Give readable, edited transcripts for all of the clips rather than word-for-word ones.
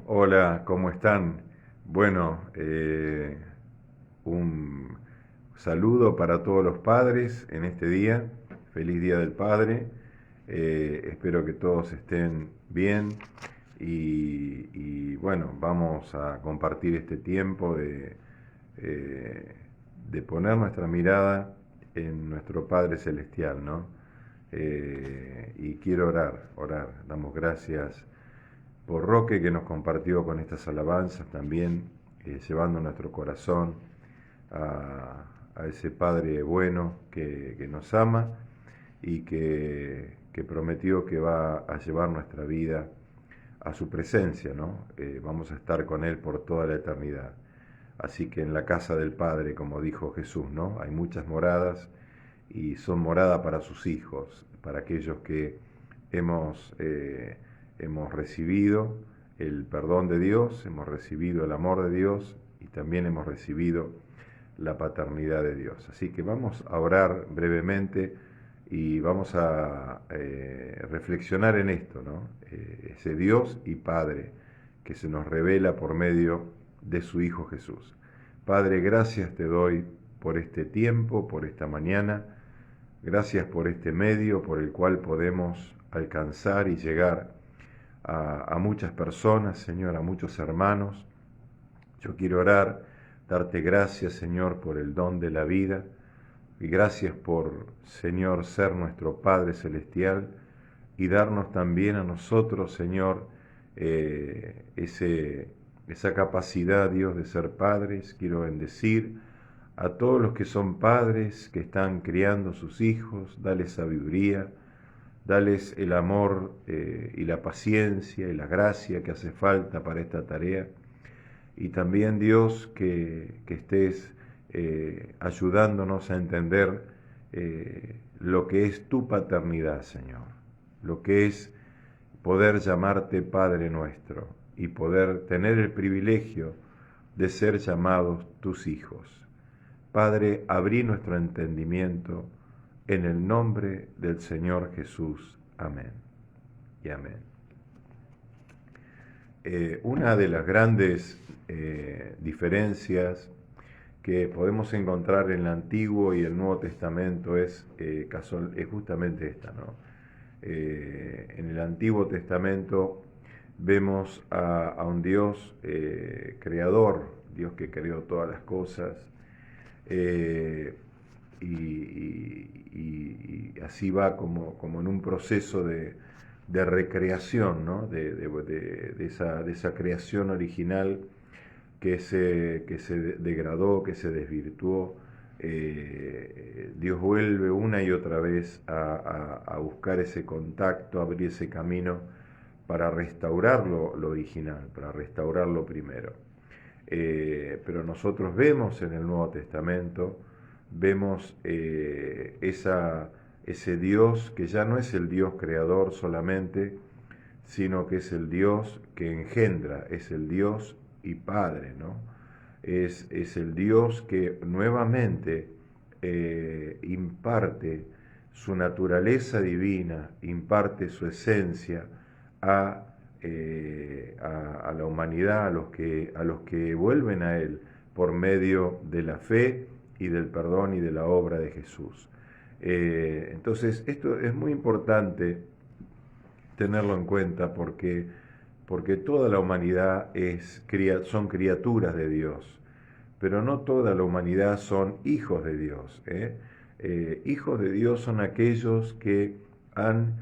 Hola, ¿cómo están? Bueno, un saludo para todos los padres en este día. Feliz Día del Padre. Espero que todos estén bien bueno, vamos a compartir este tiempo eh, de poner nuestra mirada en nuestro Padre Celestial, ¿no? Y quiero orar. Damos gracias por Roque que nos compartió con estas alabanzas también, llevando nuestro corazón a ese Padre bueno que nos ama y que prometió que va a llevar nuestra vida a su presencia, ¿no? Vamos a estar con Él por toda la eternidad. Así que en la casa del Padre, como dijo Jesús, ¿no? Hay muchas moradas y son morada para sus hijos, para aquellos que hemos recibido el perdón de Dios, hemos recibido el amor de Dios y también hemos recibido la paternidad de Dios. Así que vamos a orar brevemente y vamos a reflexionar en esto, ¿no? Ese Dios y Padre que se nos revela por medio de su Hijo Jesús. Padre, gracias te doy por este tiempo, por esta mañana. Gracias por este medio por el cual podemos alcanzar y llegar a muchas personas, Señor, a muchos hermanos. Yo quiero orar, darte gracias, Señor, por el don de la vida y gracias por, Señor, ser nuestro Padre Celestial y darnos también a nosotros, Señor, esa capacidad, Dios, de ser padres. Quiero bendecir a todos los que son padres, que están criando sus hijos, dales sabiduría, dales el amor y la paciencia y la gracia que hace falta para esta tarea. Y también, Dios, que estés ayudándonos a entender lo que es tu paternidad, Señor, lo que es poder llamarte Padre nuestro y poder tener el privilegio de ser llamados tus hijos. Padre, abrí nuestro entendimiento en el nombre del Señor Jesús. Amén y amén. Una de las grandes diferencias que podemos encontrar en el Antiguo y el Nuevo Testamento es justamente esta, ¿no? En el Antiguo Testamento vemos a un Dios creador, Dios que creó todas las cosas, eh, y así va como en un proceso de recreación, ¿no? De esa creación original que se degradó, que se desvirtuó. Dios vuelve una y otra vez a buscar ese contacto, a abrir ese camino para restaurar lo original, para restaurar lo primero. Pero nosotros vemos en el Nuevo Testamento, vemos ese Dios que ya no es el Dios creador solamente, sino que es el Dios que engendra, es el Dios y Padre, ¿no? Es el Dios que nuevamente imparte su naturaleza divina, imparte su esencia a, a la humanidad, a los que vuelven a Él por medio de la fe y del perdón y de la obra de Jesús. Entonces, esto es muy importante tenerlo en cuenta porque toda la humanidad son criaturas de Dios, pero no toda la humanidad son hijos de Dios. Hijos de Dios son aquellos que han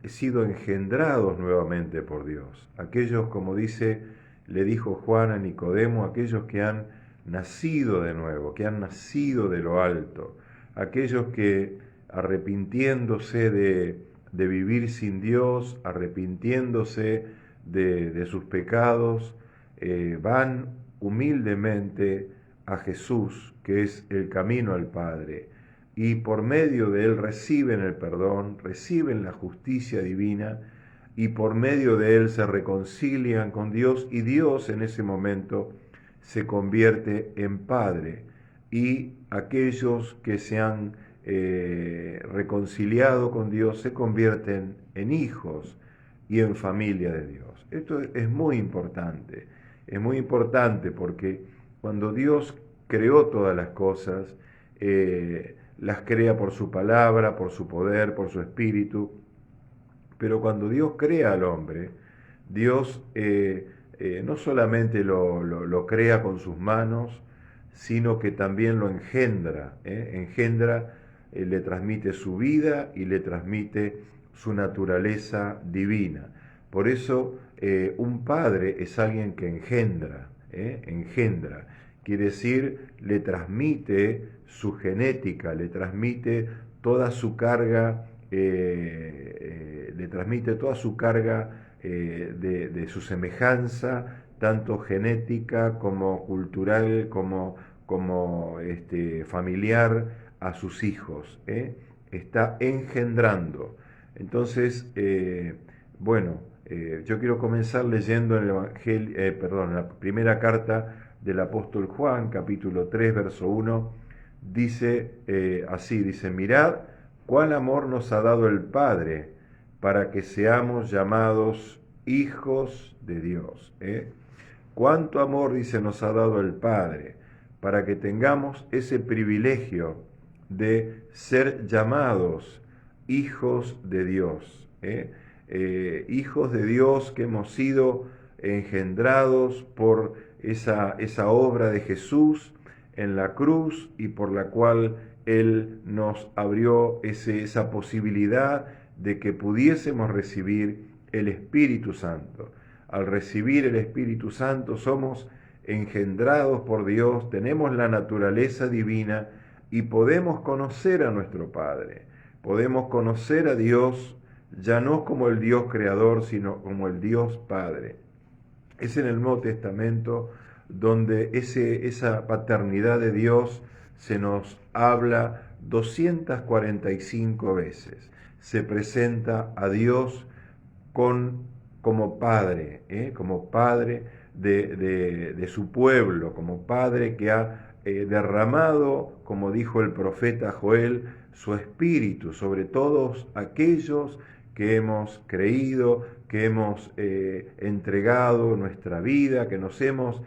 sido engendrados nuevamente por Dios, aquellos, como le dijo Juan a Nicodemo, aquellos que han nacido de nuevo, que han nacido de lo alto, aquellos que arrepintiéndose de vivir sin Dios, arrepintiéndose de sus pecados, van humildemente a Jesús, que es el camino al Padre, y por medio de Él reciben el perdón, reciben la justicia divina, y por medio de Él se reconcilian con Dios, y Dios en ese momento se convierte en Padre, y aquellos que se han reconciliado con Dios se convierten en hijos y en familia de Dios. Esto es muy importante. Es muy importante porque cuando Dios creó todas las cosas, las crea por su palabra, por su poder, por su espíritu. Pero cuando Dios crea al hombre, Dios no solamente lo crea con sus manos, sino que también lo engendra. Engendra, le transmite su vida y le transmite su naturaleza divina. Por eso un padre es alguien que engendra, engendra. Quiere decir, le transmite su genética, le transmite toda su carga, le transmite toda su carga de su semejanza, tanto genética como cultural, como familiar, a sus hijos. Está engendrando. Entonces, yo quiero comenzar leyendo el Evangelio, la primera carta del apóstol Juan, capítulo 3, verso 1, dice así, dice, mirad cuál amor nos ha dado el Padre para que seamos llamados hijos de Dios. Cuánto amor, dice, nos ha dado el Padre para que tengamos ese privilegio de ser llamados hijos de Dios. Hijos de Dios que hemos sido engendrados por esa obra de Jesús en la cruz y por la cual Él nos abrió esa posibilidad de que pudiésemos recibir el Espíritu Santo. Al recibir el Espíritu Santo somos engendrados por Dios, tenemos la naturaleza divina y podemos conocer a nuestro Padre. Podemos conocer a Dios ya no como el Dios creador, sino como el Dios Padre. Es en el Nuevo Testamento donde esa paternidad de Dios se nos habla 245 veces. Se presenta a Dios como Padre, como Padre de su pueblo, como Padre que ha derramado, como dijo el profeta Joel, su espíritu sobre todos aquellos que hemos creído, que hemos entregado nuestra vida, que nos hemos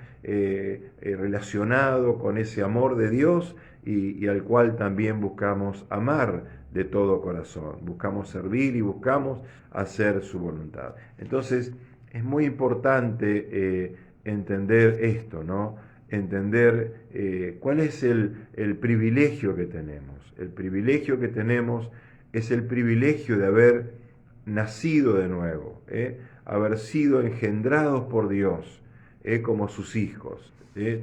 relacionado con ese amor de Dios y al cual también buscamos amar de todo corazón, buscamos servir y buscamos hacer su voluntad. Entonces es muy importante entender esto, ¿no? Entender cuál es el privilegio que tenemos. El privilegio que tenemos es el privilegio de haber nacido de nuevo, haber sido engendrados por Dios como sus hijos.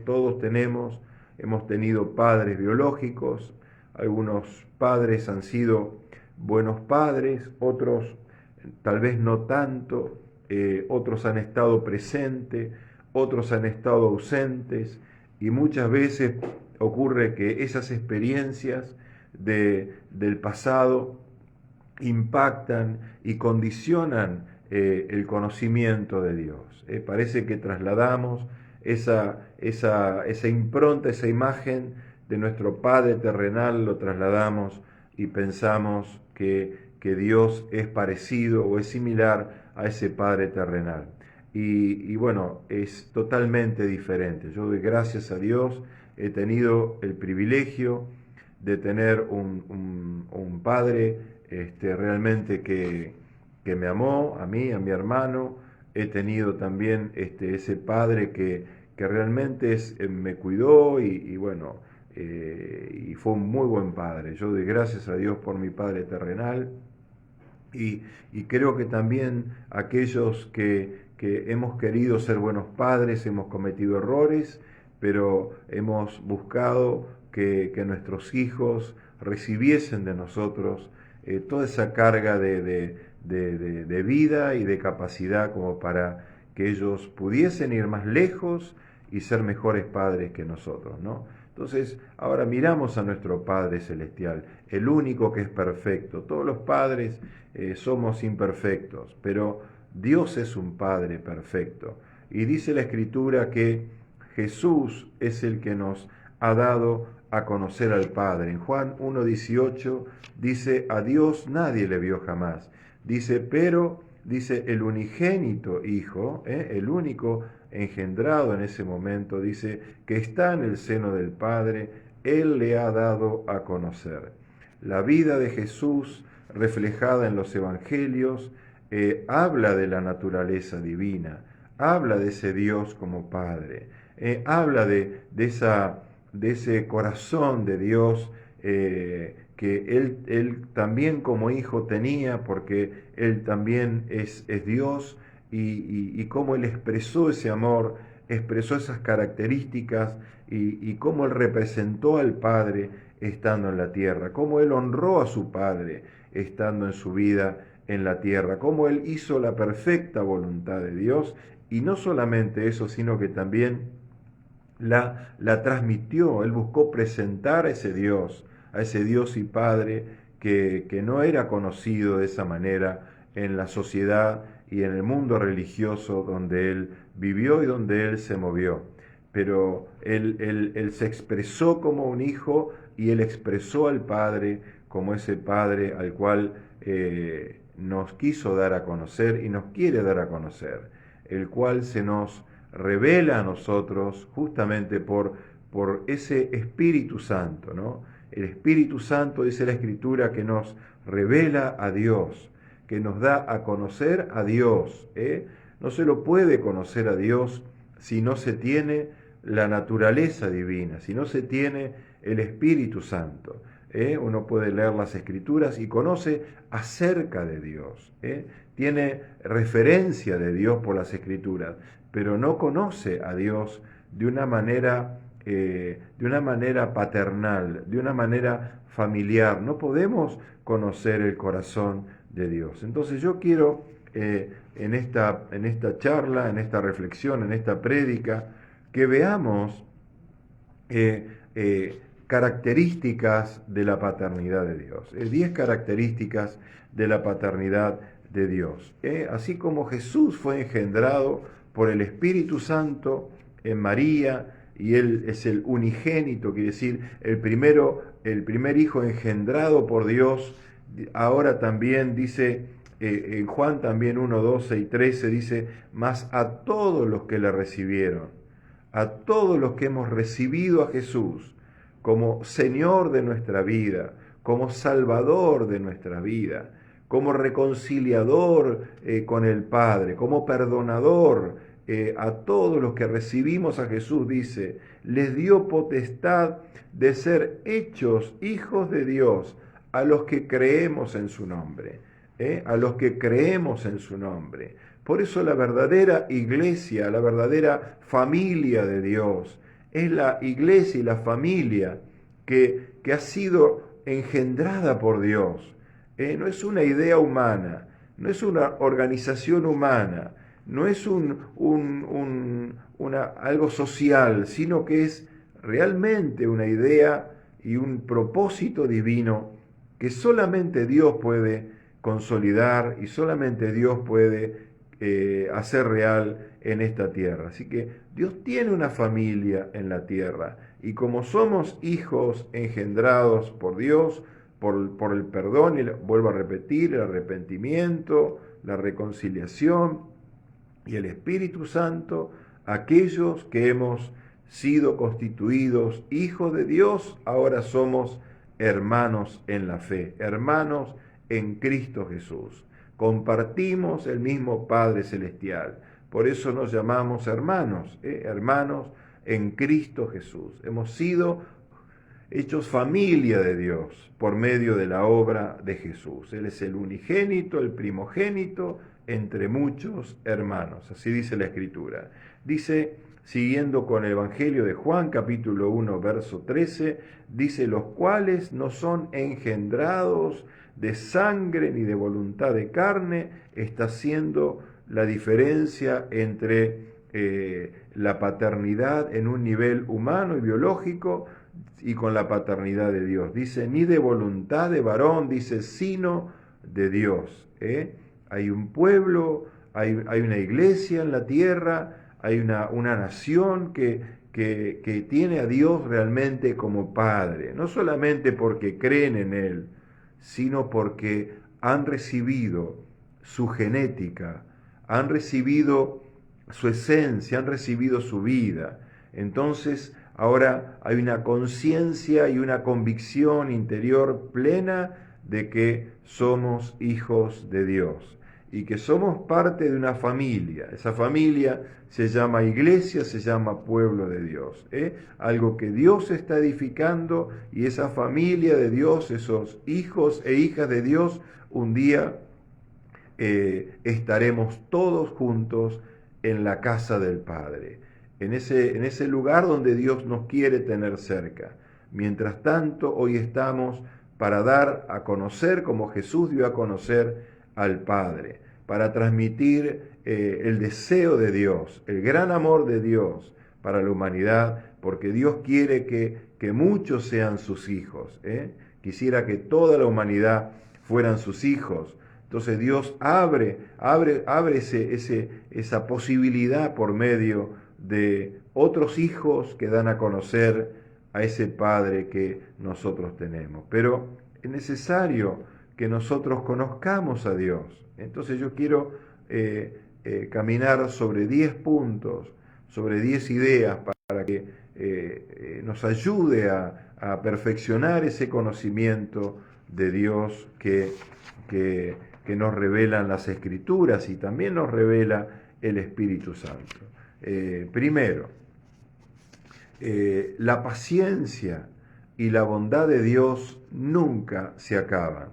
Todos hemos tenido padres biológicos, algunos padres han sido buenos padres, otros tal vez no tanto, otros han estado presentes, otros han estado ausentes y muchas veces ocurre que esas experiencias del pasado impactan y condicionan el conocimiento de Dios. Parece que trasladamos esa impronta, esa imagen de nuestro Padre terrenal, lo trasladamos y pensamos que Dios es parecido o es similar a ese Padre terrenal. Y bueno, es totalmente diferente. Yo doy gracias a Dios, he tenido el privilegio de tener un Padre realmente que me amó, a mí, a mi hermano. He tenido también ese Padre que realmente me cuidó y bueno, y fue un muy buen Padre. Yo doy gracias a Dios por mi Padre terrenal y creo que también aquellos que hemos querido ser buenos padres, hemos cometido errores, pero hemos buscado que nuestros hijos recibiesen de nosotros toda esa carga de vida y de capacidad como para que ellos pudiesen ir más lejos y ser mejores padres que nosotros, ¿no? Entonces, ahora miramos a nuestro Padre Celestial, el único que es perfecto. Todos los padres somos imperfectos, pero Dios es un Padre perfecto. Y dice la Escritura que Jesús es el que nos ha dado a conocer al Padre. En Juan 1:18 dice, a Dios nadie le vio jamás. Dice, pero dice el unigénito Hijo, el único engendrado en ese momento, dice que está en el seno del Padre, Él le ha dado a conocer. La vida de Jesús reflejada en los evangelios habla de la naturaleza divina, habla de ese Dios como Padre, habla de ese corazón de Dios que él también como hijo tenía, porque Él también es Dios, y cómo Él expresó ese amor, expresó esas características, y cómo Él representó al Padre estando en la tierra, cómo Él honró a su Padre estando en su vida en la tierra, cómo Él hizo la perfecta voluntad de Dios, y no solamente eso, sino que también la transmitió. Él buscó presentar a ese Dios y Padre que no era conocido de esa manera en la sociedad y en el mundo religioso donde Él vivió y donde Él se movió. Pero él se expresó como un hijo, y Él expresó al Padre como ese Padre al cual nos quiso dar a conocer y nos quiere dar a conocer, el cual se nos revela a nosotros justamente por ese Espíritu Santo, ¿no? El Espíritu Santo, dice la Escritura, que nos revela a Dios, que nos da a conocer a Dios. No se lo puede conocer a Dios si no se tiene la naturaleza divina, si no se tiene el Espíritu Santo. Uno puede leer las Escrituras y conoce acerca de Dios, tiene referencia de Dios por las Escrituras, pero no conoce a Dios de una manera paternal, de una manera familiar. No podemos conocer el corazón de Dios. Entonces yo quiero en esta charla, en esta reflexión, en esta prédica, que veamos características de la paternidad de Dios. 10 características de la paternidad de Dios. Así como Jesús fue engendrado por el Espíritu Santo en María, y Él es el unigénito, quiere decir el primer hijo engendrado por Dios. Ahora también dice en Juan también 1, 12 y 13, dice: mas a todos los que le recibieron, a todos los que hemos recibido a Jesús como Señor de nuestra vida, como Salvador de nuestra vida, como reconciliador con el Padre, como perdonador, a todos los que recibimos a Jesús, dice, les dio potestad de ser hechos hijos de Dios a los que creemos en su nombre, a los que creemos en su nombre. Por eso la verdadera iglesia, la verdadera familia de Dios, es la iglesia y la familia que ha sido engendrada por Dios. No es una idea humana, no es una organización humana, no es algo social, sino que es realmente una idea y un propósito divino que solamente Dios puede consolidar y solamente Dios puede hacer real en esta tierra. Así que Dios tiene una familia en la tierra, y como somos hijos engendrados por Dios, por el perdón, y vuelvo a repetir, el arrepentimiento, la reconciliación y el Espíritu Santo, aquellos que hemos sido constituidos hijos de Dios, ahora somos hermanos en la fe, hermanos en Cristo Jesús. Compartimos el mismo Padre Celestial. Por eso nos llamamos hermanos, hermanos en Cristo Jesús. Hemos sido hechos familia de Dios por medio de la obra de Jesús. Él es el unigénito, el primogénito entre muchos hermanos. Así dice la Escritura. Dice, siguiendo con el Evangelio de Juan, capítulo 1, verso 13, dice: los cuales no son engendrados de sangre ni de voluntad de carne. Está haciendo la diferencia entre la paternidad en un nivel humano y biológico y con la paternidad de Dios. Dice, ni de voluntad de varón, dice, sino de Dios. Hay un pueblo, hay una iglesia en la tierra, hay una nación que tiene a Dios realmente como Padre, no solamente porque creen en Él, sino porque han recibido su genética, han recibido su esencia, han recibido su vida. Entonces, ahora hay una conciencia y una convicción interior plena de que somos hijos de Dios y que somos parte de una familia. Esa familia se llama iglesia, se llama pueblo de Dios. Algo que Dios está edificando, y esa familia de Dios, esos hijos e hijas de Dios, un día estaremos todos juntos en la casa del Padre, en ese lugar donde Dios nos quiere tener cerca. Mientras tanto, hoy estamos para dar a conocer, como Jesús dio a conocer, al Padre, para transmitir el deseo de Dios, el gran amor de Dios para la humanidad, porque Dios quiere que muchos sean sus hijos. Quisiera que toda la humanidad fueran sus hijos. Entonces Dios abre esa posibilidad por medio de otros hijos que dan a conocer a ese Padre que nosotros tenemos. Pero es necesario que nosotros conozcamos a Dios. Entonces yo quiero caminar sobre 10 puntos, sobre 10 ideas para que nos ayude a perfeccionar ese conocimiento de Dios que nos revelan las Escrituras y también nos revela el Espíritu Santo. Primero, la paciencia y la bondad de Dios nunca se acaban.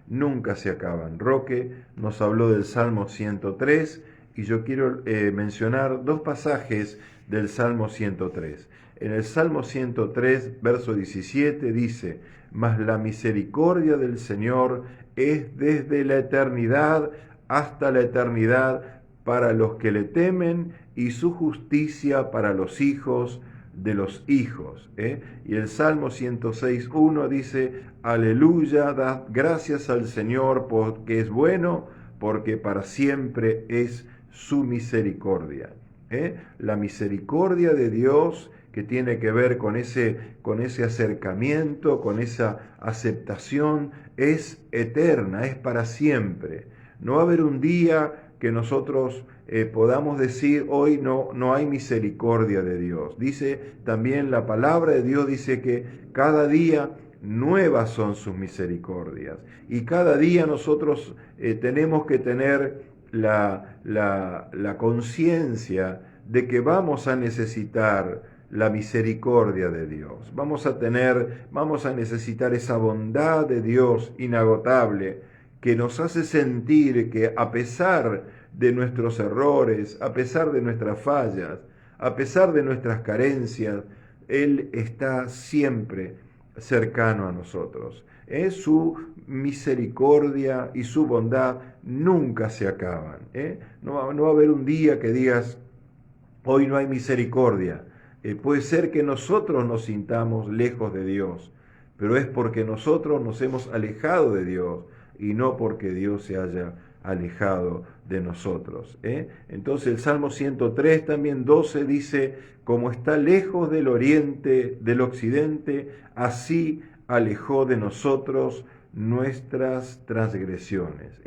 Nunca se acaban. Roque nos habló del Salmo 103 y yo quiero mencionar dos pasajes del Salmo 103. En el Salmo 103, verso 17, dice: mas la misericordia del Señor es desde la eternidad hasta la eternidad para los que le temen, y su justicia para los hijos de los hijos. Y el Salmo 106.1 dice: aleluya, dad gracias al Señor porque es bueno, porque para siempre es su misericordia. La misericordia de Dios, que tiene que ver con ese acercamiento, con esa aceptación, es eterna, es para siempre. No va a haber un día que nosotros podamos decir hoy no hay misericordia de Dios. Dice también la palabra de Dios, dice que cada día nuevas son sus misericordias, y cada día nosotros tenemos que tener la conciencia de que vamos a necesitar la misericordia de Dios. Vamos a necesitar esa bondad de Dios inagotable, que nos hace sentir que a pesar de nuestros errores, a pesar de nuestras fallas, a pesar de nuestras carencias, Él está siempre cercano a nosotros. Su misericordia y su bondad nunca se acaban. No va a haber un día que digas, hoy no hay misericordia. Puede ser que nosotros nos sintamos lejos de Dios, pero es porque nosotros nos hemos alejado de Dios y no porque Dios se haya alejado de nosotros. Entonces el Salmo 103, también 12, dice: como está lejos del oriente del occidente, así alejó de nosotros nuestras transgresiones.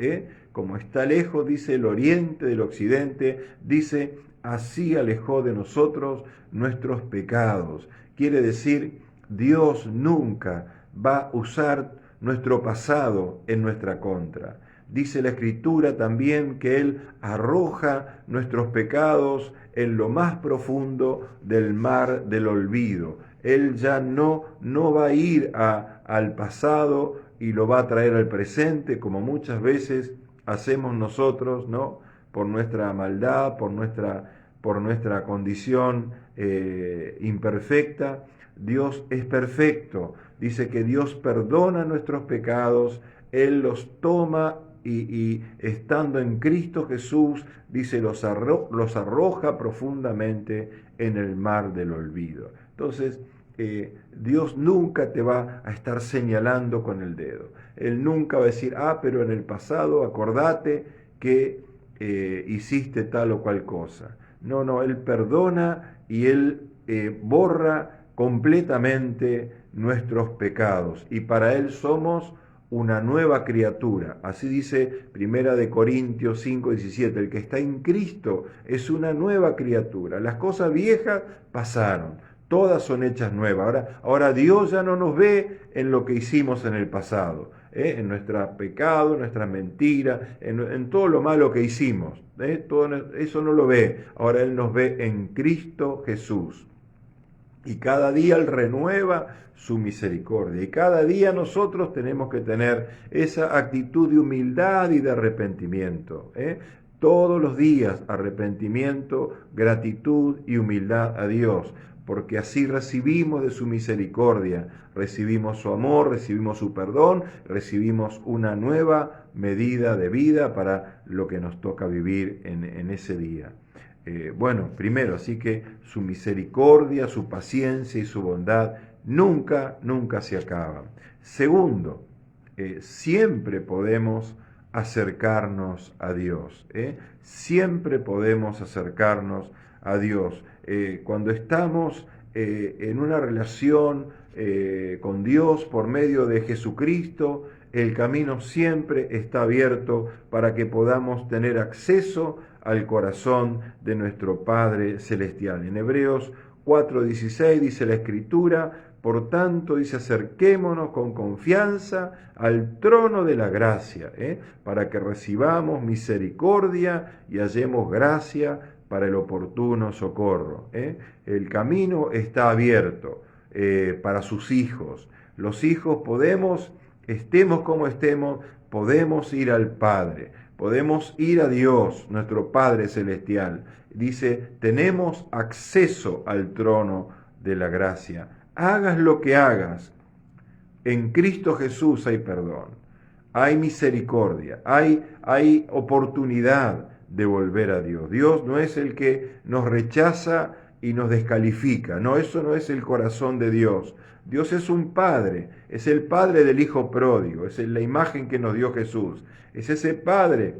Como está lejos, dice, el oriente del occidente, dice, así alejó de nosotros nuestros pecados. Quiere decir, Dios nunca va a usar nuestro pasado en nuestra contra. Dice la Escritura también que Él arroja nuestros pecados en lo más profundo del mar del olvido. Él ya no va a ir al pasado y lo va a traer al presente, como muchas veces hacemos nosotros, ¿no? Por nuestra maldad, por nuestra condición imperfecta. Dios es perfecto. Dice que Dios perdona nuestros pecados, Él los toma y estando en Cristo Jesús, dice, los arroja profundamente en el mar del olvido. Entonces, Dios nunca te va a estar señalando con el dedo. Él nunca va a decir, pero en el pasado acordate que hiciste tal o cual cosa. No, Él perdona y Él borra completamente nuestros pecados. Y para Él somos una nueva criatura. Así dice Primera de Corintios 5:17, el que está en Cristo es una nueva criatura. Las cosas viejas pasaron, todas son hechas nuevas. Ahora Dios ya no nos ve en lo que hicimos en el pasado, en nuestro pecado, en nuestras mentiras, en todo lo malo que hicimos. Todo eso no lo ve. Ahora Él nos ve en Cristo Jesús. Y cada día Él renueva su misericordia. Y cada día nosotros tenemos que tener esa actitud de humildad y de arrepentimiento. Todos los días arrepentimiento, gratitud y humildad a Dios. Porque así recibimos de su misericordia, recibimos su amor, recibimos su perdón, recibimos una nueva medida de vida para lo que nos toca vivir en ese día. Bueno, primero, así que su misericordia, su paciencia y su bondad nunca se acaban. Segundo, siempre podemos acercarnos a Dios. Siempre podemos acercarnos a Dios. Cuando estamos en una relación con Dios por medio de Jesucristo, el camino siempre está abierto para que podamos tener acceso al corazón de nuestro Padre Celestial. En Hebreos 4:16 dice la Escritura, por tanto, dice, acerquémonos con confianza al trono de la gracia, para que recibamos misericordia y hallemos gracia para el oportuno socorro. El camino está abierto para sus hijos. Los hijos podemos, estemos como estemos, podemos ir al Padre. Podemos ir a Dios, nuestro Padre Celestial. Dice, tenemos acceso al trono de la gracia. Hagas lo que hagas, en Cristo Jesús hay perdón, hay misericordia, hay oportunidad de volver a Dios. Dios no es el que nos rechaza y nos descalifica. No, eso no es el corazón de Dios. Dios es un Padre, es el Padre del Hijo pródigo, es la imagen que nos dio Jesús. Es ese Padre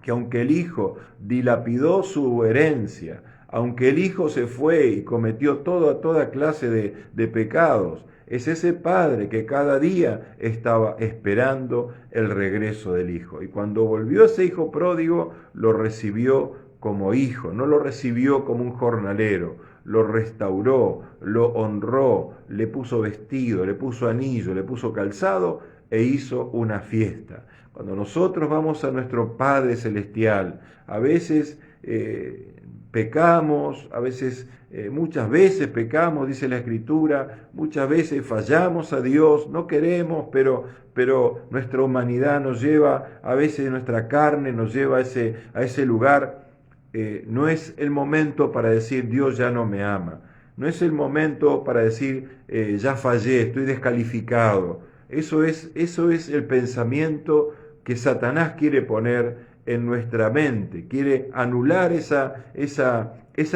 que aunque el Hijo dilapidó su herencia, aunque el Hijo se fue y cometió toda clase de pecados, es ese Padre que cada día estaba esperando el regreso del Hijo. Y cuando volvió ese Hijo pródigo, lo recibió como hijo, no lo recibió como un jornalero, lo restauró, lo honró, le puso vestido, le puso anillo, le puso calzado e hizo una fiesta. Cuando nosotros vamos a nuestro Padre Celestial, a veces pecamos, muchas veces pecamos, dice la Escritura, muchas veces fallamos a Dios, no queremos, pero nuestra humanidad nos lleva, a veces nuestra carne nos lleva a ese lugar. No es el momento para decir Dios ya no me ama, no es el momento para decir ya fallé, estoy descalificado. Eso es el pensamiento que Satanás quiere poner en nuestra mente, quiere anular esa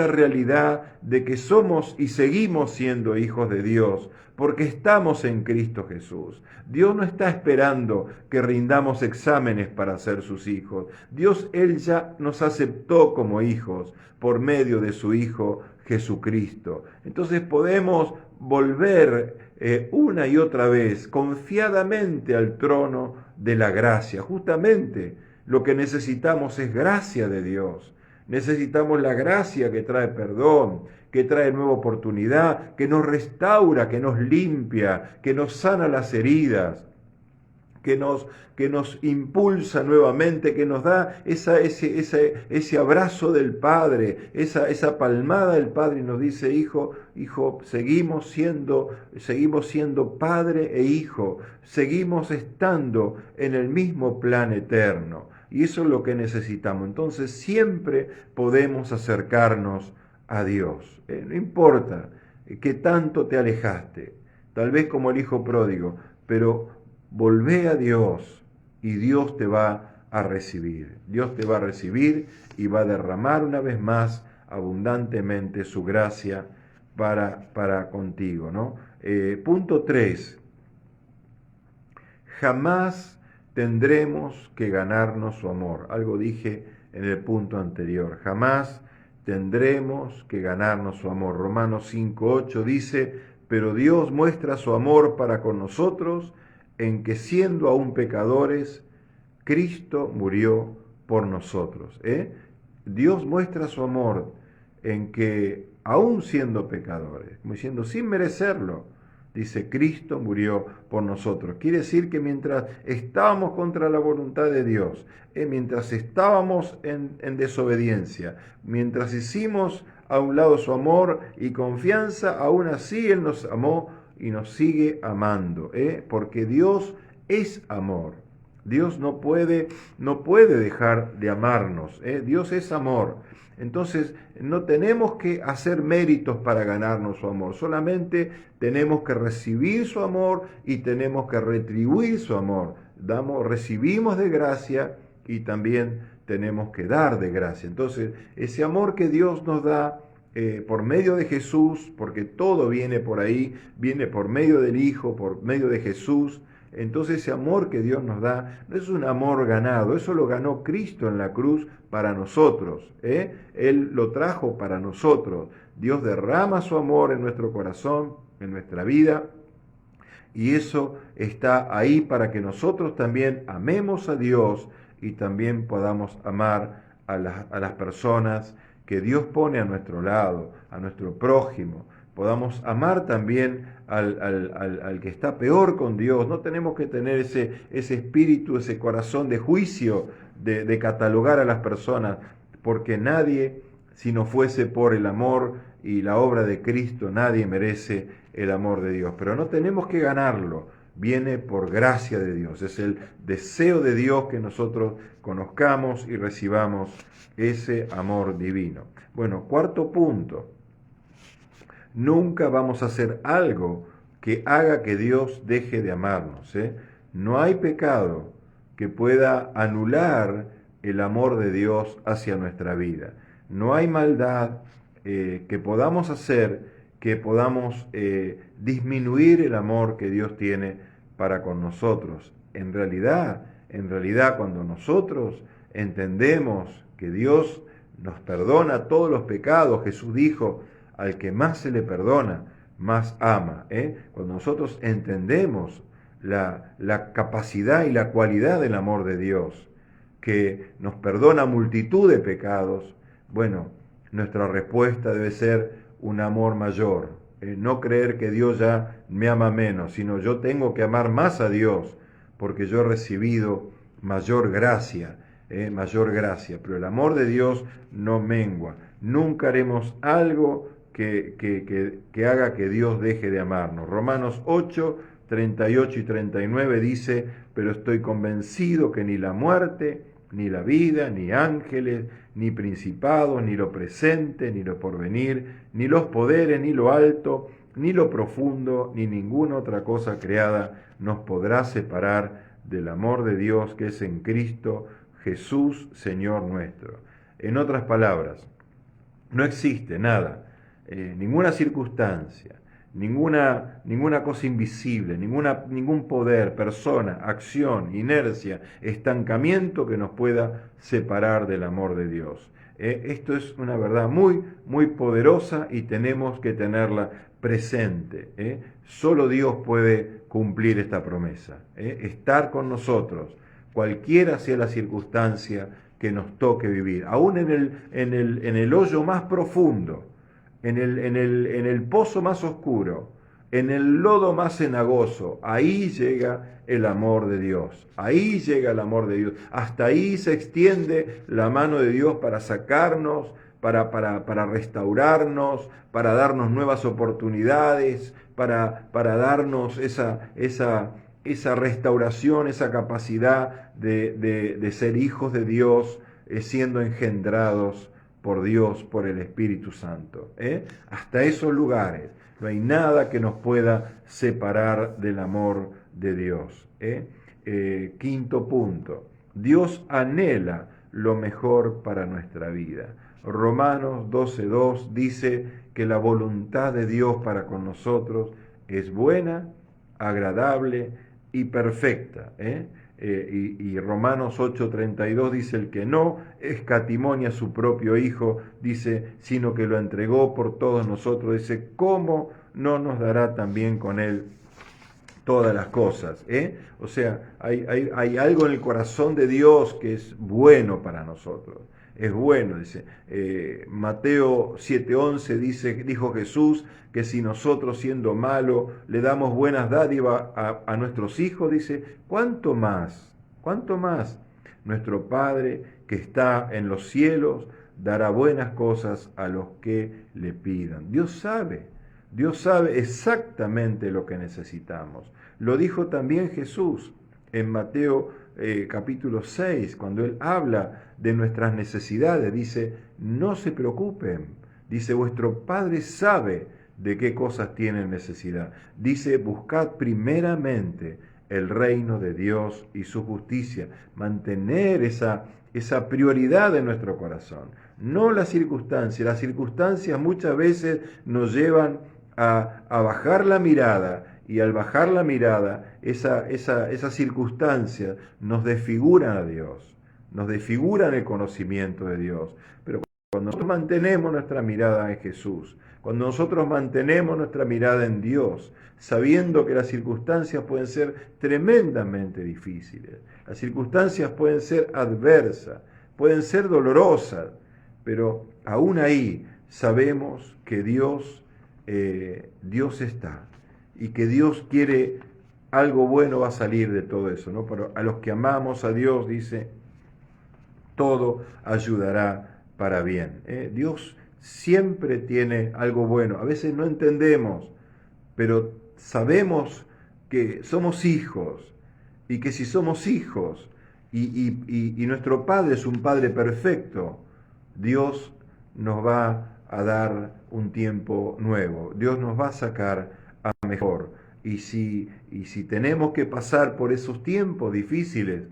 realidad de que somos y seguimos siendo hijos de Dios, porque estamos en Cristo Jesús. Dios no está esperando que rindamos exámenes para ser sus hijos. Dios, Él ya nos aceptó como hijos por medio de su Hijo Jesucristo. Entonces podemos volver una y otra vez confiadamente al trono de la gracia. Justamente lo que necesitamos es gracia de Dios. Necesitamos la gracia que trae perdón, que trae nueva oportunidad, que nos restaura, que nos limpia, que nos sana las heridas, que nos impulsa nuevamente, que nos da ese abrazo del Padre, esa palmada del Padre y nos dice, hijo, seguimos siendo Padre e Hijo, seguimos estando en el mismo plan eterno. Y eso es lo que necesitamos. Entonces siempre podemos acercarnos a Dios. No importa qué tanto te alejaste, tal vez como el Hijo pródigo, pero volvé a Dios y Dios te va a recibir. Dios te va a recibir y va a derramar una vez más abundantemente su gracia para contigo, ¿no? Punto 3. Jamás tendremos que ganarnos su amor. Algo dije en el punto anterior. Jamás tendremos que ganarnos su amor. Romanos 5:8 dice, pero Dios muestra su amor para con nosotros en que siendo aún pecadores, Cristo murió por nosotros. Dios muestra su amor en que, aún siendo pecadores, como diciendo, sin merecerlo, dice, Cristo murió por nosotros. Quiere decir que mientras estábamos contra la voluntad de Dios, mientras estábamos en desobediencia, mientras hicimos a un lado su amor y confianza, aún así Él nos amó y nos sigue amando, porque Dios es amor. Dios no puede dejar de amarnos, Dios es amor. Entonces, no tenemos que hacer méritos para ganarnos su amor, solamente tenemos que recibir su amor y tenemos que retribuir su amor. Recibimos de gracia y también tenemos que dar de gracia. Entonces, ese amor que Dios nos da por medio de Jesús, porque todo viene por ahí, viene por medio del Hijo, por medio de Jesús. Entonces ese amor que Dios nos da no es un amor ganado, eso lo ganó Cristo en la cruz para nosotros. Él lo trajo para nosotros. Dios derrama su amor en nuestro corazón, en nuestra vida, y eso está ahí para que nosotros también amemos a Dios y también podamos amar a las personas que Dios pone a nuestro lado, a nuestro prójimo. Podamos amar también al que está peor con Dios. No tenemos que tener ese espíritu, ese corazón de juicio, de catalogar a las personas, porque nadie, si no fuese por el amor y la obra de Cristo, nadie merece el amor de Dios. Pero no tenemos que ganarlo, viene por gracia de Dios. Es el deseo de Dios que nosotros conozcamos y recibamos ese amor divino. Bueno, cuarto punto. Nunca vamos a hacer algo que haga que Dios deje de amarnos. No hay pecado que pueda anular el amor de Dios hacia nuestra vida. No hay maldad que podamos hacer que podamos disminuir el amor que Dios tiene para con nosotros. En realidad, cuando nosotros entendemos que Dios nos perdona todos los pecados, Jesús dijo, al que más se le perdona, más ama. Cuando nosotros entendemos la capacidad y la cualidad del amor de Dios, que nos perdona multitud de pecados, bueno, nuestra respuesta debe ser un amor mayor. No creer que Dios ya me ama menos, sino yo tengo que amar más a Dios, porque yo he recibido mayor gracia. Pero el amor de Dios no mengua. Nunca haremos algo que haga que Dios deje de amarnos. Romanos 8, 38 y 39 dice, pero estoy convencido que ni la muerte, ni la vida, ni ángeles, ni principados, ni lo presente, ni lo porvenir, ni los poderes, ni lo alto, ni lo profundo, ni ninguna otra cosa creada nos podrá separar del amor de Dios que es en Cristo Jesús, Señor nuestro. En otras palabras, no existe nada, ninguna circunstancia, ninguna cosa invisible, ningún poder, persona, acción, inercia, estancamiento que nos pueda separar del amor de Dios. Esto es una verdad muy, muy poderosa y tenemos que tenerla presente. Solo Dios puede cumplir esta promesa, estar con nosotros, cualquiera sea la circunstancia que nos toque vivir, aún en el hoyo más profundo, en el pozo más oscuro, en el lodo más cenagoso, ahí llega el amor de Dios, ahí llega el amor de Dios, hasta ahí se extiende la mano de Dios para sacarnos, para restaurarnos, para darnos nuevas oportunidades, para darnos esa restauración, esa capacidad de ser hijos de Dios, siendo engendrados por Dios, por el Espíritu Santo. Hasta esos lugares no hay nada que nos pueda separar del amor de Dios. Quinto punto, Dios anhela lo mejor para nuestra vida. Romanos 12:2 dice que la voluntad de Dios para con nosotros es buena, agradable y perfecta. Y Romanos 8:32 dice, el que no escatimonia a su propio Hijo, dice, sino que lo entregó por todos nosotros, dice, ¿cómo no nos dará también con él todas las cosas. O sea, hay algo en el corazón de Dios que es bueno para nosotros. Es bueno, dice. Mateo 7:11 dijo Jesús que si nosotros siendo malos le damos buenas dádivas a nuestros hijos, dice, ¿cuánto más? ¿Cuánto más? Nuestro Padre que está en los cielos dará buenas cosas a los que le pidan. Dios sabe exactamente lo que necesitamos. Lo dijo también Jesús en Mateo capítulo 6, cuando Él habla de nuestras necesidades. Dice, no se preocupen. Dice, vuestro Padre sabe de qué cosas tienen necesidad. Dice, buscad primeramente el reino de Dios y su justicia. Mantener esa prioridad en nuestro corazón. No las circunstancias. Las circunstancias muchas veces nos llevan a bajar la mirada, y al bajar la mirada, esas circunstancias nos desfiguran a Dios, nos desfiguran el conocimiento de Dios. Pero cuando nosotros mantenemos nuestra mirada en Jesús, cuando nosotros mantenemos nuestra mirada en Dios, sabiendo que las circunstancias pueden ser tremendamente difíciles, las circunstancias pueden ser adversas, pueden ser dolorosas, pero aún ahí sabemos que Dios está, y que Dios quiere algo bueno va a salir de todo eso, ¿no? Pero a los que amamos a Dios, dice, todo ayudará para bien. Dios siempre tiene algo bueno. A veces no entendemos, pero sabemos que somos hijos, y que si somos hijos y nuestro Padre es un Padre perfecto, Dios nos va a dar un tiempo nuevo. Dios nos va a sacar a mejor. Y si tenemos que pasar por esos tiempos difíciles,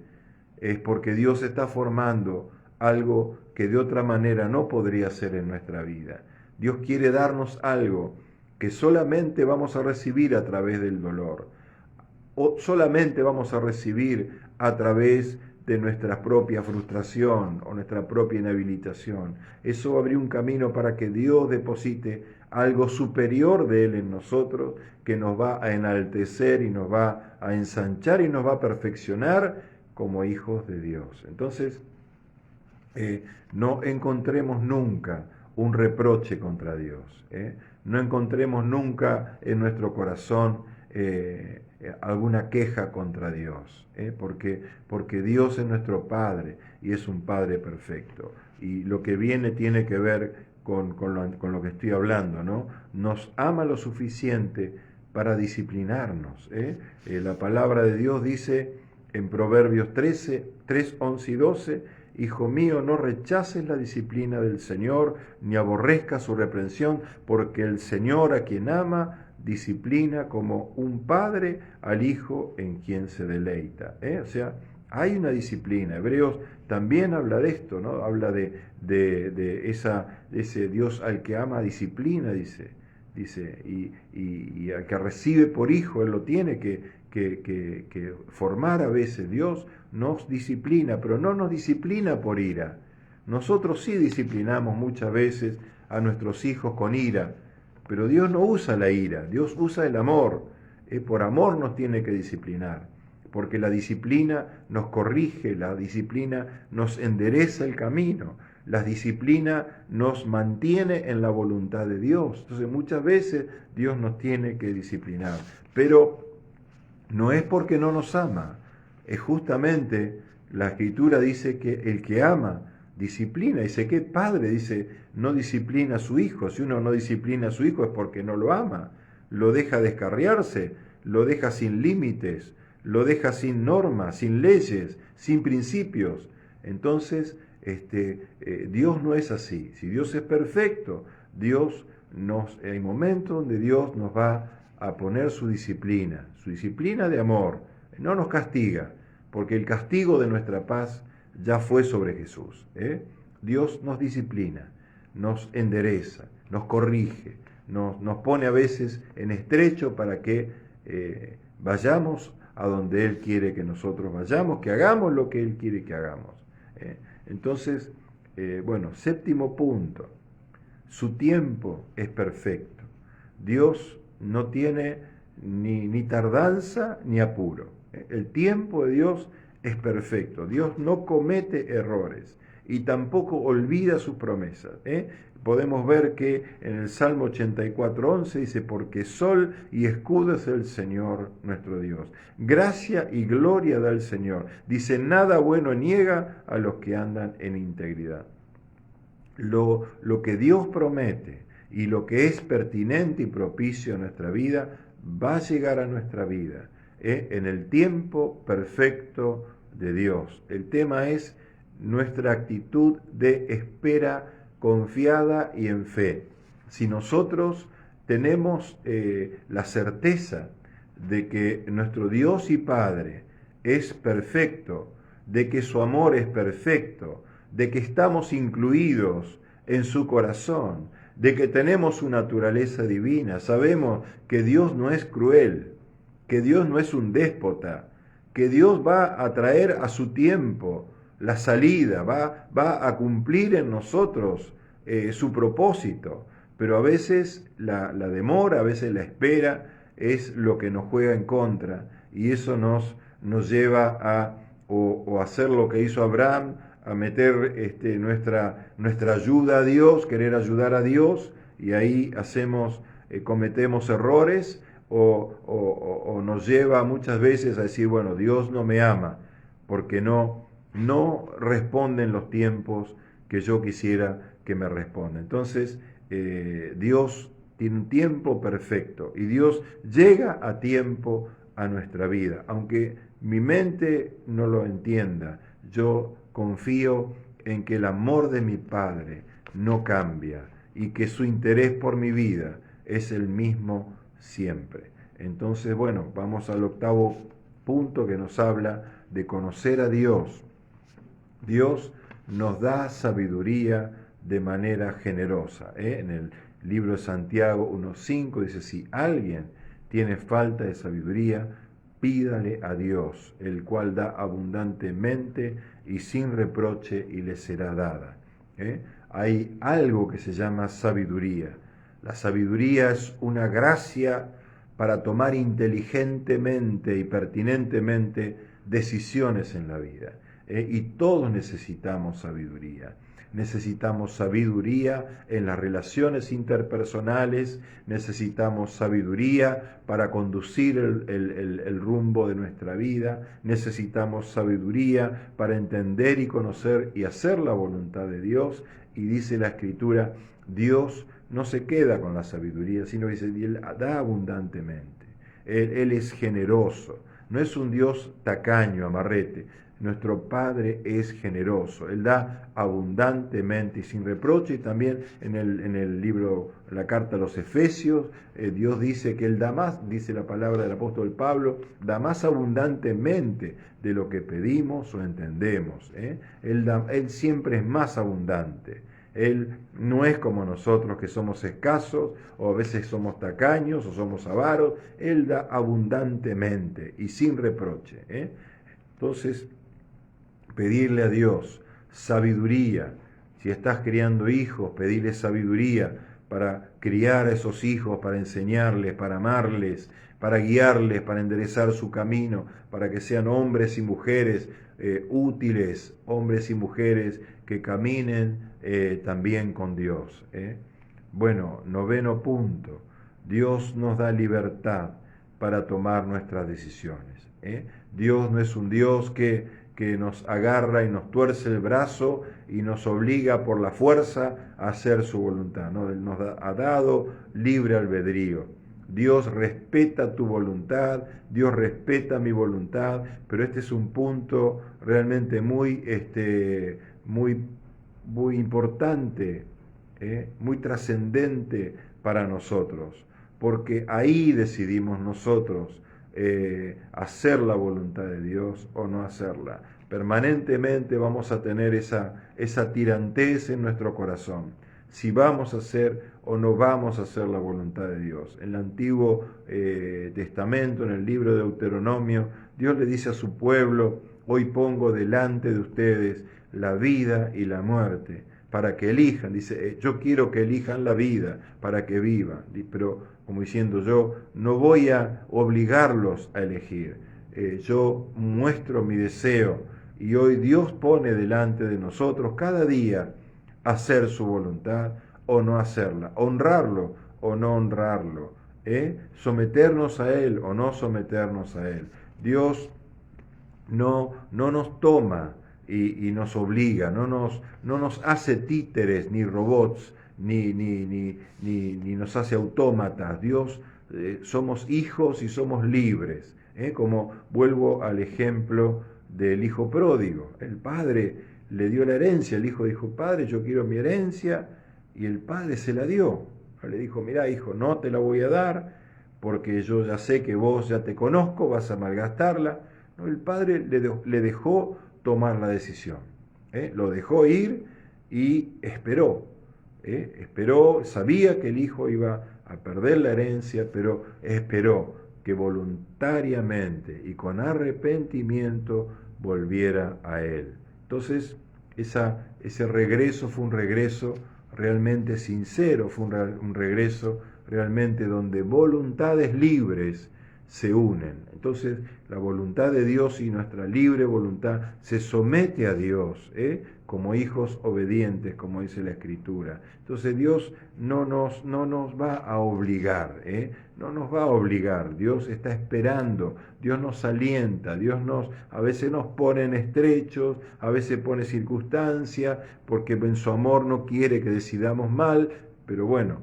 es porque Dios está formando algo que de otra manera no podría ser en nuestra vida. Dios quiere darnos algo que solamente vamos a recibir a través del dolor, o solamente vamos a recibir a través de nuestra propia frustración o nuestra propia inhabilitación. Eso abre un camino para que Dios deposite algo superior de Él en nosotros, que nos va a enaltecer y nos va a ensanchar y nos va a perfeccionar como hijos de Dios. Entonces, no encontremos nunca un reproche contra Dios. No encontremos nunca en nuestro corazón alguna queja contra Dios, porque Dios es nuestro Padre y es un Padre perfecto. Y lo que viene tiene que ver con lo que estoy hablando, ¿no? Nos ama lo suficiente para disciplinarnos. La palabra de Dios dice en Proverbios 3, 11 y 12, Hijo mío, no rechaces la disciplina del Señor, ni aborrezcas su reprensión, porque el Señor a quien ama, disciplina como un padre al hijo en quien se deleita. O sea, hay una disciplina. Hebreos también habla de esto, ¿no? Habla de ese Dios al que ama, disciplina, dice, y al que recibe por hijo, Él lo tiene que formar a veces. Dios nos disciplina, pero no nos disciplina por ira. Nosotros sí disciplinamos muchas veces a nuestros hijos con ira, pero Dios no usa la ira, Dios usa el amor. Por amor nos tiene que disciplinar, porque la disciplina nos corrige, la disciplina nos endereza el camino, la disciplina nos mantiene en la voluntad de Dios. Entonces muchas veces Dios nos tiene que disciplinar, pero no es porque no nos ama, es justamente, la Escritura dice que el que ama disciplina. Dice, ¿qué padre? Dice, no disciplina a su hijo. Si uno no disciplina a su hijo es porque no lo ama, lo deja descarriarse, lo deja sin límites, lo deja sin normas, sin leyes, sin principios. Entonces, Dios no es así. Si Dios es perfecto, hay momentos donde Dios nos va a poner su disciplina de amor. No nos castiga, porque el castigo de nuestra paz ya fue sobre Jesús. Dios nos disciplina, nos endereza, nos corrige, nos pone a veces en estrecho para que vayamos a donde Él quiere que nosotros vayamos, que hagamos lo que Él quiere que hagamos. Entonces, séptimo punto, su tiempo es perfecto. Dios no tiene ni tardanza ni apuro. El tiempo de Dios es perfecto. Dios no comete errores y tampoco olvida sus promesas. Podemos ver que en el Salmo 84:11 dice, porque sol y escudo es el Señor nuestro Dios. Gracia y gloria da el Señor. Dice, nada bueno niega a los que andan en integridad. Lo que Dios promete y lo que es pertinente y propicio a nuestra vida, va a llegar a nuestra vida, en el tiempo perfecto de Dios. El tema es nuestra actitud de espera confiada y en fe. Si nosotros tenemos la certeza de que nuestro Dios y Padre es perfecto, de que su amor es perfecto, de que estamos incluidos en su corazón, de que tenemos su naturaleza divina, sabemos que Dios no es cruel, que Dios no es un déspota, que Dios va a traer a su tiempo la salida, va a cumplir en nosotros su propósito, pero a veces la demora, a veces la espera es lo que nos juega en contra, y eso nos lleva a o hacer lo que hizo Abraham, a meter nuestra ayuda a Dios, querer ayudar a Dios, y ahí cometemos errores, o nos lleva muchas veces a decir, bueno, Dios no me ama, porque no responde en los tiempos que yo quisiera que me responda. Entonces, Dios tiene un tiempo perfecto, y Dios llega a tiempo a nuestra vida, aunque mi mente no lo entienda. Yo confío en que el amor de mi Padre no cambia y que su interés por mi vida es el mismo siempre. Entonces, bueno, vamos al octavo punto, que nos habla de conocer a Dios. Dios nos da sabiduría de manera generosa. En el libro de Santiago 1:5 dice, si alguien tiene falta de sabiduría, pídale a Dios, el cual da abundantemente y sin reproche, y le será dada. Hay algo que se llama sabiduría. La sabiduría es una gracia para tomar inteligentemente y pertinentemente decisiones en la vida. Y todos necesitamos sabiduría. Necesitamos sabiduría en las relaciones interpersonales, necesitamos sabiduría para conducir el rumbo de nuestra vida, necesitamos sabiduría para entender y conocer y hacer la voluntad de Dios. Y dice la Escritura, Dios no se queda con la sabiduría, sino que dice, Él da abundantemente. Él es generoso, no es un Dios tacaño, amarrete. Nuestro Padre es generoso, Él da abundantemente y sin reproche. Y también en el libro, la carta a los Efesios, Dios dice que Él da más, dice la palabra del apóstol Pablo, da más abundantemente de lo que pedimos o entendemos. Él siempre es más abundante. Él no es como nosotros, que somos escasos, o a veces somos tacaños o somos avaros. Él da abundantemente y sin reproche. Entonces, pedirle a Dios sabiduría. Si estás criando hijos, pedirle sabiduría para criar a esos hijos, para enseñarles, para amarles, para guiarles, para enderezar su camino, para que sean hombres y mujeres útiles, hombres y mujeres que caminen también con Dios. Bueno, noveno punto. Dios nos da libertad para tomar nuestras decisiones. Dios no es un Dios que nos agarra y nos tuerce el brazo y nos obliga por la fuerza a hacer su voluntad, ¿no? Él nos ha dado libre albedrío. Dios respeta tu voluntad, Dios respeta mi voluntad, pero este es un punto realmente muy importante, muy trascendente para nosotros, porque ahí decidimos nosotros hacer la voluntad de Dios o no hacerla. Permanentemente vamos a tener esa tirantez en nuestro corazón, si vamos a hacer o no vamos a hacer la voluntad de Dios. En el Antiguo Testamento, en el libro de Deuteronomio, Dios le dice a su pueblo, hoy pongo delante de ustedes la vida y la muerte, para que elijan. Dice, yo quiero que elijan la vida para que vivan. Pero como diciendo, yo no voy a obligarlos a elegir. Yo muestro mi deseo y hoy Dios pone delante de nosotros cada día hacer su voluntad o no hacerla, honrarlo o no honrarlo, someternos a Él o no someternos a Él. Dios no nos toma y nos obliga, no nos hace títeres ni robots, ni nos hace autómatas. Dios, somos hijos y somos libres. Como vuelvo al ejemplo del hijo pródigo. El padre le dio la herencia, el hijo dijo, padre, yo quiero mi herencia, y el padre se la dio. Le dijo, mirá, hijo, no te la voy a dar, porque yo ya sé que vos ya te conozco, vas a malgastarla. No, el padre le dejó tomar la decisión. Lo dejó ir y esperó. Esperó, sabía que el hijo iba a perder la herencia, pero esperó que voluntariamente y con arrepentimiento volviera a él. Entonces, ese regreso fue un regreso realmente sincero, fue un regreso realmente donde voluntades libres se unen. Entonces, la voluntad de Dios y nuestra libre voluntad se somete a Dios, como hijos obedientes, como dice la Escritura. Entonces, Dios no nos va a obligar, no nos va a obligar. Dios está esperando, Dios nos alienta, a veces nos pone en estrechos, a veces pone circunstancias, porque en su amor no quiere que decidamos mal, pero bueno,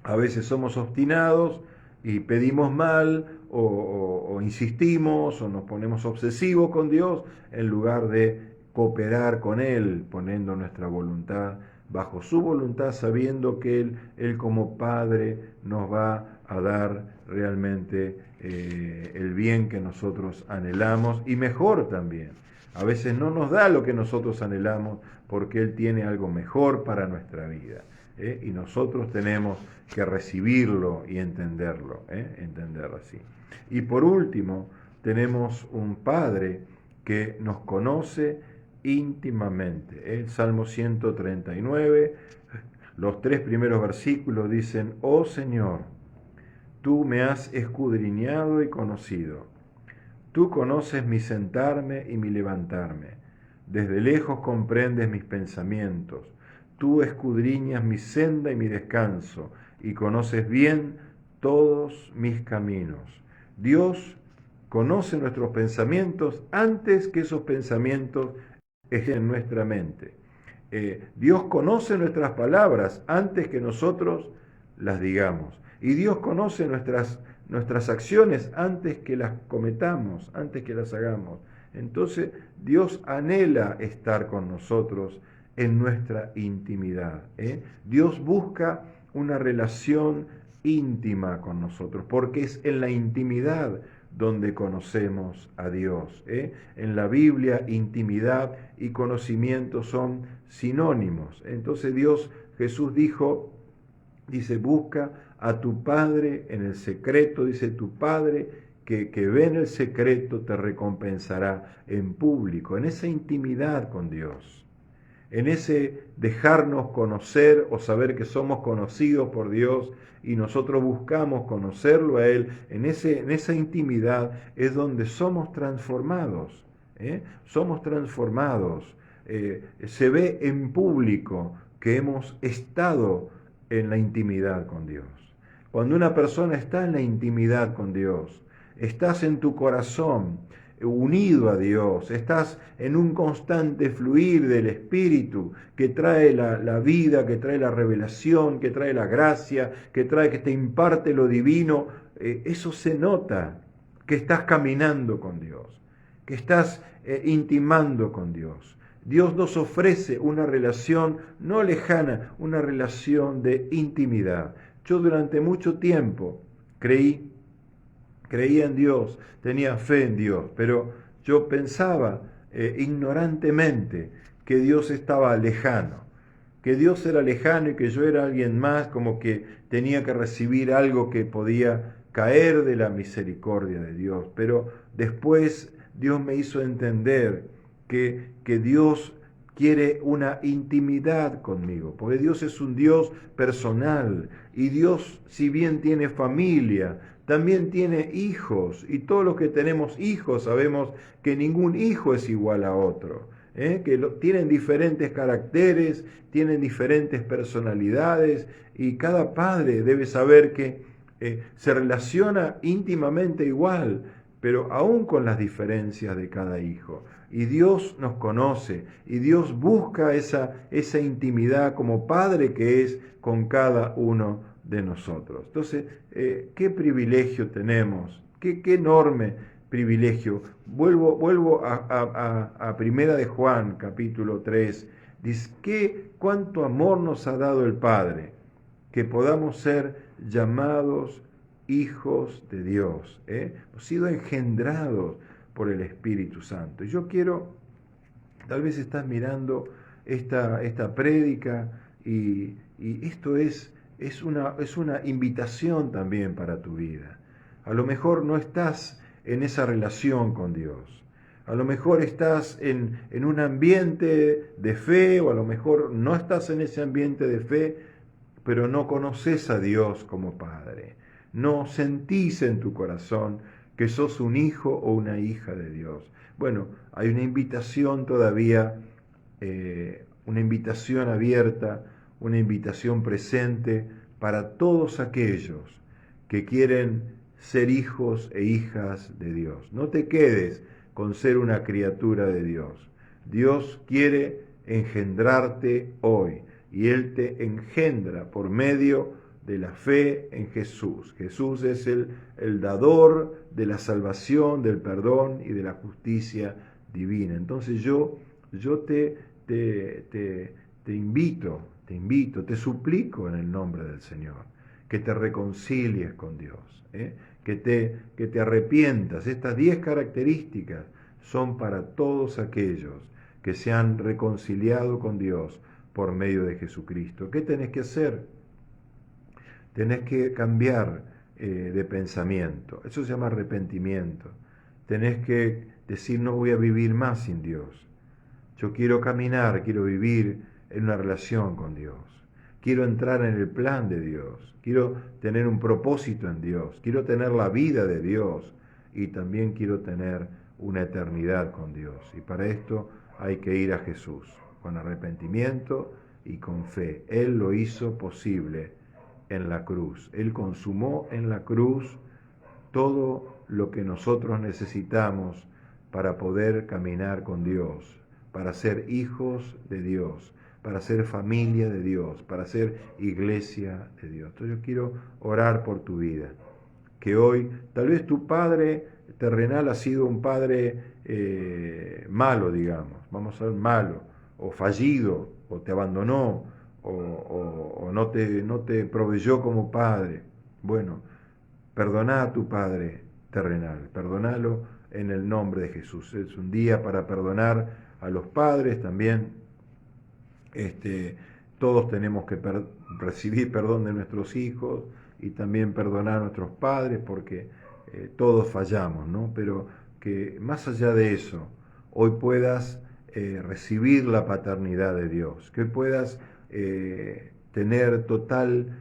a veces somos obstinados y pedimos mal o insistimos o nos ponemos obsesivos con Dios en lugar de cooperar con Él, poniendo nuestra voluntad bajo su voluntad, sabiendo que Él como Padre nos va a dar realmente el bien que nosotros anhelamos y mejor también. A veces no nos da lo que nosotros anhelamos porque Él tiene algo mejor para nuestra vida. Y nosotros tenemos que recibirlo y entenderlo, entenderlo así. Y por último, tenemos un Padre que nos conoce íntimamente. El Salmo 139, los 3 primeros versículos dicen, oh Señor, tú me has escudriñado y conocido. Tú conoces mi sentarme y mi levantarme. Desde lejos comprendes mis pensamientos. Tú escudriñas mi senda y mi descanso, y conoces bien todos mis caminos. Dios conoce nuestros pensamientos antes que esos pensamientos estén en nuestra mente. Dios conoce nuestras palabras antes que nosotros las digamos. Y Dios conoce nuestras acciones antes que las cometamos, antes que las hagamos. Entonces Dios anhela estar con nosotros en nuestra intimidad. Dios busca una relación íntima con nosotros, porque es en la intimidad donde conocemos a Dios. En la Biblia, intimidad y conocimiento son sinónimos. Entonces Jesús dice, busca a tu Padre en el secreto, dice tu Padre que ve en el secreto te recompensará en público, en esa intimidad con Dios, en ese dejarnos conocer o saber que somos conocidos por Dios y nosotros buscamos conocerlo a Él, en esa intimidad es donde somos transformados, somos transformados, se ve en público que hemos estado en la intimidad con Dios. Cuando una persona está en la intimidad con Dios, estás en tu corazón unido a Dios, estás en un constante fluir del Espíritu que trae la vida, que trae la revelación, que trae la gracia, que te imparte lo divino, eso se nota, que estás caminando con Dios, que estás intimando con Dios. Dios nos ofrece una relación no lejana, una relación de intimidad. Yo durante mucho tiempo creía en Dios, tenía fe en Dios, pero yo pensaba ignorantemente que Dios estaba lejano, que Dios era lejano y que yo era alguien más, como que tenía que recibir algo que podía caer de la misericordia de Dios. Pero después Dios me hizo entender que Dios quiere una intimidad conmigo, porque Dios es un Dios personal y Dios, si bien tiene familia, también tiene hijos, y todos los que tenemos hijos sabemos que ningún hijo es igual a otro, que tienen diferentes caracteres, tienen diferentes personalidades, y cada padre debe saber que se relaciona íntimamente igual, pero aún con las diferencias de cada hijo. Y Dios nos conoce, y Dios busca esa intimidad como Padre que es con cada uno de nosotros. Entonces, qué privilegio tenemos, qué enorme privilegio. Vuelvo a Primera de Juan, capítulo 3. Dice, cuánto amor nos ha dado el Padre, que podamos ser llamados hijos de Dios. Hemos sido engendrados por el Espíritu Santo. Y yo quiero, tal vez estás mirando esta prédica y esto es una invitación también para tu vida. A lo mejor no estás en esa relación con Dios. A lo mejor estás en un ambiente de fe, o a lo mejor no estás en ese ambiente de fe, pero no conoces a Dios como Padre. No sentís en tu corazón que sos un hijo o una hija de Dios. Bueno, hay una invitación todavía, una invitación abierta, una invitación presente para todos aquellos que quieren ser hijos e hijas de Dios. No te quedes con ser una criatura de Dios. Dios quiere engendrarte hoy, y Él te engendra por medio de la fe en Jesús. Jesús es el dador de la salvación, del perdón y de la justicia divina. Entonces yo te invito, te suplico en el nombre del Señor, que te reconcilies con Dios, que te arrepientas. Estas 10 características son para todos aquellos que se han reconciliado con Dios por medio de Jesucristo. ¿Qué tenés que hacer? Tenés que cambiar de pensamiento. Eso se llama arrepentimiento. Tenés que decir, no voy a vivir más sin Dios. Yo quiero caminar, quiero vivir en una relación con Dios. Quiero entrar en el plan de Dios. Quiero tener un propósito en Dios. Quiero tener la vida de Dios. Y también quiero tener una eternidad con Dios. Y para esto hay que ir a Jesús, con arrepentimiento y con fe. Él lo hizo posible en la cruz. Él consumó en la cruz todo lo que nosotros necesitamos para poder caminar con Dios, para ser hijos de Dios, para ser familia de Dios, para ser iglesia de Dios. Entonces yo quiero orar por tu vida, que hoy tal vez tu padre terrenal ha sido un padre malo, digamos, vamos a ver, malo, o fallido, o te abandonó, o no te proveyó como padre. Bueno, perdoná a tu padre terrenal, perdonalo en el nombre de Jesús. Es un día para perdonar a los padres también. Todos tenemos que recibir perdón de nuestros hijos y también perdonar a nuestros padres, porque todos fallamos, ¿no? Pero que más allá de eso, hoy puedas recibir la paternidad de Dios, que hoy puedas tener total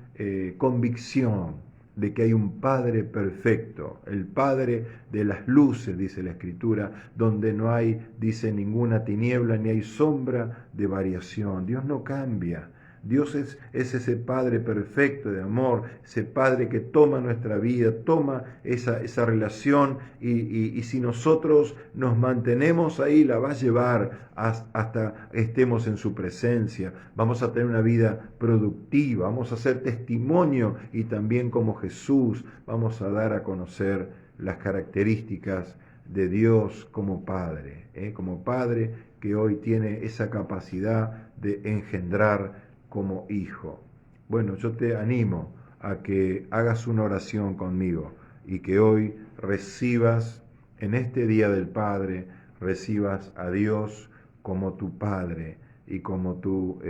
convicción de que hay un Padre perfecto, el Padre de las luces, dice la Escritura, donde no hay, dice, ninguna tiniebla, ni hay sombra de variación. Dios no cambia. Dios es ese Padre perfecto de amor, ese Padre que toma nuestra vida, toma esa relación y si nosotros nos mantenemos ahí, la va a llevar hasta estemos en su presencia. Vamos a tener una vida productiva, vamos a ser testimonio y también como Jesús vamos a dar a conocer las características de Dios como Padre que hoy tiene esa capacidad de engendrar como hijo. Bueno, yo te animo a que hagas una oración conmigo y que hoy recibas, en este Día del Padre, recibas a Dios como tu Padre y como tu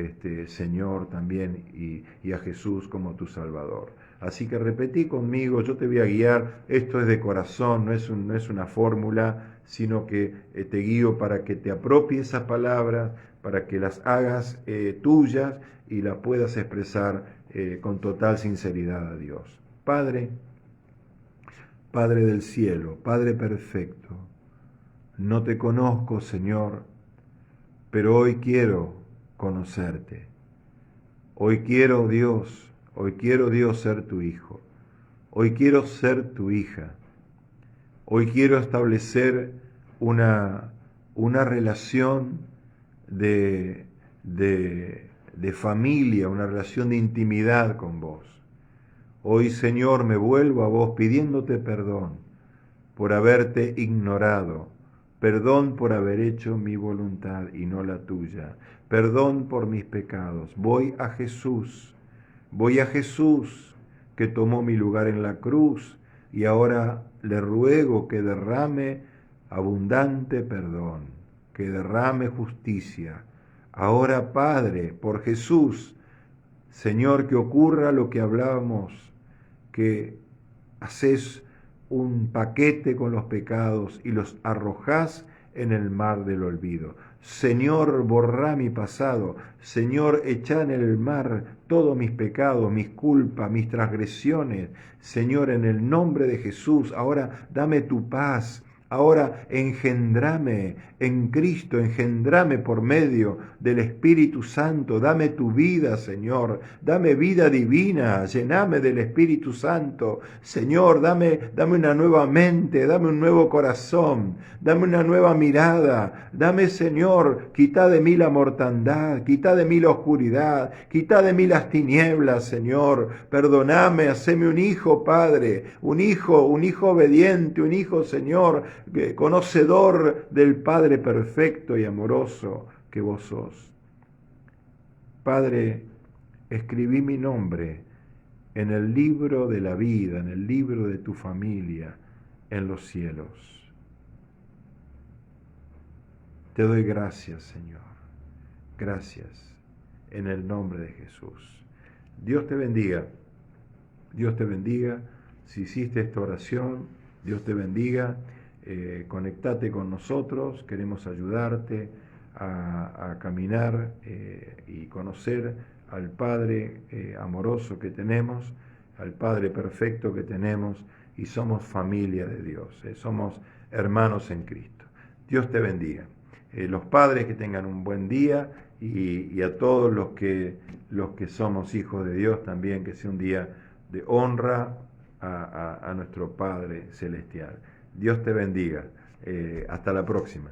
Señor también y a Jesús como tu Salvador. Así que repetí conmigo, yo te voy a guiar, esto es de corazón, no es una fórmula, sino que te guío para que te apropies esas palabras, para que las hagas tuyas y las puedas expresar con total sinceridad a Dios. Padre, Padre del cielo, Padre perfecto, no te conozco, Señor, pero hoy quiero conocerte. Hoy quiero, Dios, ser tu hijo. Hoy quiero ser tu hija. Hoy quiero establecer una relación de familia, una relación de intimidad con vos. Hoy, Señor, me vuelvo a vos pidiéndote perdón por haberte ignorado, perdón por haber hecho mi voluntad y no la tuya, perdón por mis pecados. Voy a Jesús que tomó mi lugar en la cruz y ahora le ruego que derrame abundante perdón, que derrame justicia. Ahora, Padre, por Jesús, Señor, que ocurra lo que hablábamos, que haces un paquete con los pecados y los arrojás en el mar del olvido. Señor, borrá mi pasado. Señor, echá en el mar todos mis pecados, mis culpas, mis transgresiones. Señor, en el nombre de Jesús, ahora dame tu paz. Ahora engendrame en Cristo, engendrame por medio del Espíritu Santo. Dame tu vida, Señor. Dame vida divina. Llename del Espíritu Santo. Señor, dame una nueva mente, dame un nuevo corazón, dame una nueva mirada. Dame, Señor, quita de mí la mortandad, quita de mí la oscuridad, quita de mí las tinieblas, Señor. Perdóname, haceme un hijo, Padre, un hijo obediente, un hijo, Señor, conocedor del Padre perfecto y amoroso que vos sos. Padre, escribí mi nombre en el libro de la vida, en el libro de tu familia, en los cielos. Te doy gracias, Señor. Gracias, en el nombre de Jesús. Dios te bendiga. Dios te bendiga. Si hiciste esta oración, Dios te bendiga. Conectate con nosotros, queremos ayudarte a caminar y conocer al Padre amoroso que tenemos, al Padre perfecto que tenemos, y somos familia de Dios, somos hermanos en Cristo. Dios te bendiga. Los padres, que tengan un buen día, y a todos los que somos hijos de Dios también, que sea un día de honra a nuestro Padre Celestial. Dios te bendiga. Hasta la próxima.